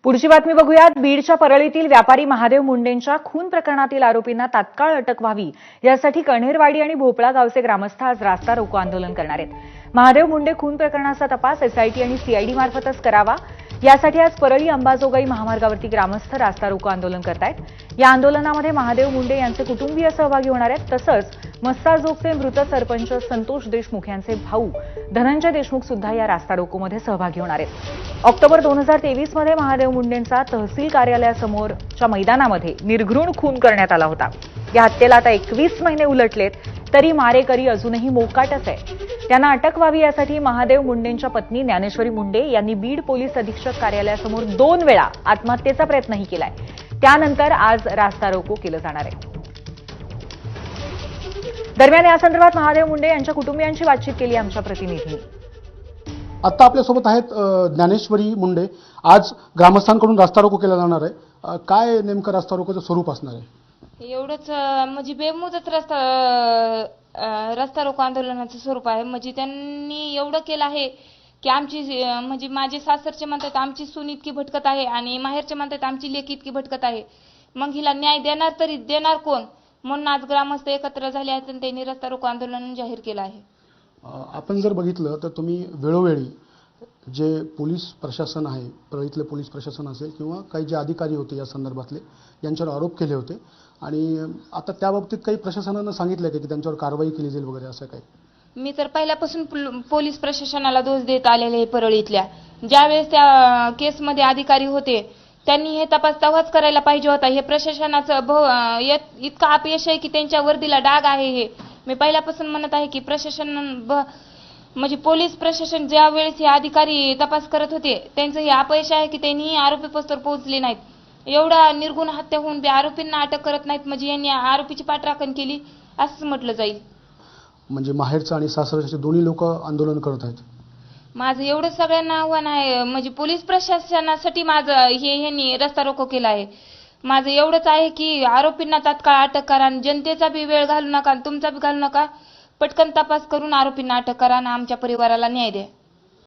पुढची बातमी बघूयात। बीडच्या परळीतील व्यापारी महादेव मुंडेंच्या खून प्रकरणातील आरोपींना तात्काळ अटक व्हावी यासाठी कण्हेरवाडी आणि भोपळा गावचे ग्रामस्थ आज रास्ता रोको आंदोलन करणार आहेत। महादेव मुंडे खून प्रकरणाचा तपास एसआयटी आणि सीआयडी मार्फतच करावा यासाठी आज परळी अंबाजोगाई महामार्गावरती ग्रामस्थ रास्ता रोको आंदोलन करतायत। या आंदोलनामध्ये महादेव मुंडे यांचे कुटुंबीय सहभागी होणार आहेत। तसंच मस्साजोगचे मृत सरपंच संतोष देशमुख यांचे भाऊ धनंजय देशमुख सुद्धा या रास्ता रोकोमध्ये सहभागी होणार आहेत। ऑक्टोबर 2023 मध्ये महादेव मुंडेंचा तहसील कार्यालयासमोरच्या मैदानामध्ये निर्घृण खून करण्यात आला होता। या हत्येला आता 21 महिने उलटलेत तरी मारेकरी अजूनही मोकाटच आहे। त्यांना अटक व्हावी यासाठी महादेव मुंडेंच्या पत्नी ज्ञानेश्वरी मुंडे यांनी बीड पोलीस अधीक्षक कार्यालयासमोर 2 वेळा आत्महत्येचा प्रयत्नही केलाय। त्यानंतर आज रास्ता रोको केलं जाणार आहे। दरम्यान या संदर्भात महादेव मुंडे यांच्या कुटुंबियांची बातचीत केली आमच्या प्रतिनिधींनी। आता आपल्यासोबत आहेत ज्ञानेश्वरी मुंडे। आज ग्रामस्थांकडून रास्ता रोको केला जाणार आहे, काय नेमकं रास्ता रोकोचं स्वरूप असणार आहे? एवढंच म्हणजे बेमुदत रस्ता रोको आंदोलनाचं स्वरूप आहे। म्हणजे त्यांनी एवढं केलं आहे की आमची म्हणजे माझे सासरचे म्हणतात आमची सून इतकी भटकत आहे आणि माहेरचे म्हणतात आमची लेक इतकी भटकत आहे, मग हिला न्याय देणार तरी देणार कोण? म्हणून आज ग्रामस्थ एकत्र झाले आहेत आणि त्यांनी रस्ता रोको आंदोलन जाहीर केलं आहे। आपण जर बघितलं तर तुम्ही वेळोवेळी जे पोलीस प्रशासन आहे, परळीतले पोलीस प्रशासन असेल किंवा काही जे अधिकारी होते या संदर्भातले यांच्यावर आरोप केले होते आणि आता त्या बाबतीत काही प्रशासनानं सांगितलं की त्यांच्यावर कारवाई केली जाईल वगैरे असं काही? मी तर पहिल्यापासून पोलीस प्रशासनाला दोष देत आलेले आहे। परळीतल्या ज्यावेळेस त्या केसमध्ये अधिकारी होते त्यांनी हे तपास तेव्हाच करायला पाहिजे होता। हे प्रशासनाचं इतकं अपयश आहे की त्यांच्या वर्दीला डाग आहे। हे मी पहिल्यापासून म्हणत आहे की प्रशासन म्हणजे पोलीस प्रशासन ज्या वेळेस हे अधिकारी तपास करत होते त्यांचं हे अपयश आहे की त्यांनी आरोपी पोस्टर पोहोचले नाहीत। एवढा निर्गुण हत्या होऊन बी आरोपींना अटक करत नाहीत, म्हणजे यांनी आरोपीची पाठराखण केली असं म्हटलं जाईल। म्हणजे माहेरचं आणि सासरचे दोन्ही लोक आंदोलन करत आहेत। माझं एवढं सगळ्यांना आव्हान आहे, म्हणजे पोलीस प्रशासनासाठी माझं ह्यांनी रस्ता रोको केला आहे। माझं एवढंच आहे की आरोपींना तात्काळ अटक करा आणि जनतेचा बी वेळ घालू नका आणि तुमचा बी घालू नका। पटकन तपास करून आरोपींना अटक करा आणि आमच्या परिवाराला न्याय द्या।